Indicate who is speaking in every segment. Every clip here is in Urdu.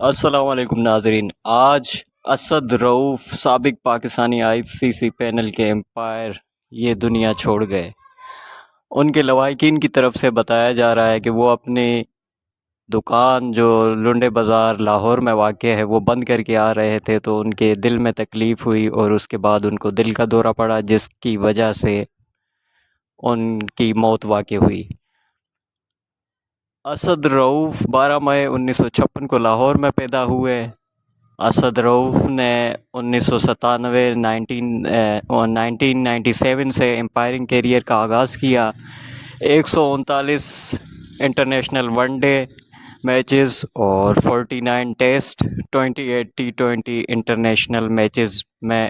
Speaker 1: السلام علیکم ناظرین، آج اسد رؤوف سابق پاکستانی آئی سی سی پینل کے امپائر یہ دنیا چھوڑ گئے۔ ان کے لواحقین کی طرف سے بتایا جا رہا ہے کہ وہ اپنی دکان جو لنڈے بازار لاہور میں واقع ہے وہ بند کر کے آ رہے تھے، تو ان کے دل میں تکلیف ہوئی اور اس کے بعد ان کو دل کا دورہ پڑا، جس کی وجہ سے ان کی موت واقع ہوئی۔ اسد رؤوف 12 مئی 1956 کو لاہور میں پیدا ہوئے۔ اسد رؤوف نے 1997 سے امپائرنگ کیریئر کا آغاز کیا۔ 139 انٹرنیشنل ون ڈے میچز اور 49 ٹیسٹ، 28 T20 انٹرنیشنل میچز میں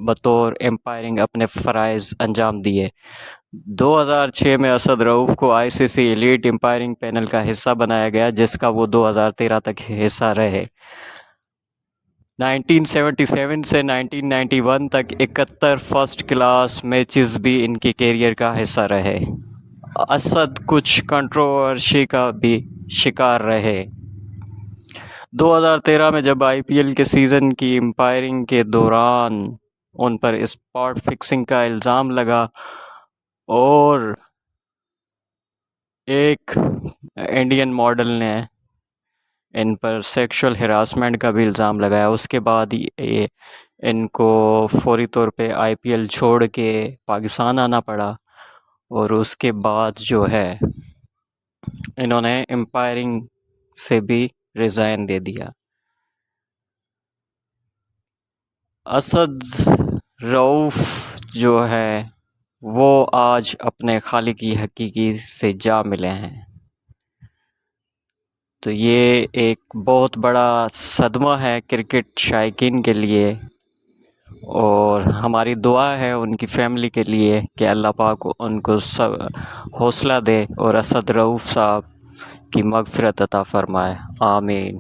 Speaker 1: بطور امپائرنگ اپنے فرائض انجام دیے۔ 2006 میں اسد رؤوف کو آئی سی سی ایلیٹ امپائرنگ پینل کا حصہ بنایا گیا، جس کا وہ 2013 تک حصہ رہے۔ 1977 سے 1991 تک 71 فرسٹ کلاس میچز بھی ان کے کیریئر کا حصہ رہے۔ اسد کچھ کنٹروورشی کا بھی شکار رہے۔ 2013 میں جب آئی پی ایل کے سیزن کی امپائرنگ کے دوران ان پر اسپاٹ فکسنگ کا الزام لگا اور ایک انڈین ماڈل نے ان پر سیکشول ہراسمنٹ کا بھی الزام لگایا، اس کے بعد ان کو فوری طور پہ آئی پی ایل چھوڑ کے پاکستان آنا پڑا، اور اس کے بعد جو ہے انہوں نے امپائرنگ سے بھی ریزائن دے دیا۔ اسد رؤوف جو ہے وہ آج اپنے خالق حقیقی سے جا ملے ہیں، تو یہ ایک بہت بڑا صدمہ ہے کرکٹ شائقین کے لیے، اور ہماری دعا ہے ان کی فیملی کے لیے کہ اللہ پاک ان کو حوصلہ دے اور اسد رؤوف صاحب کی مغفرت عطا فرمائے، آمین۔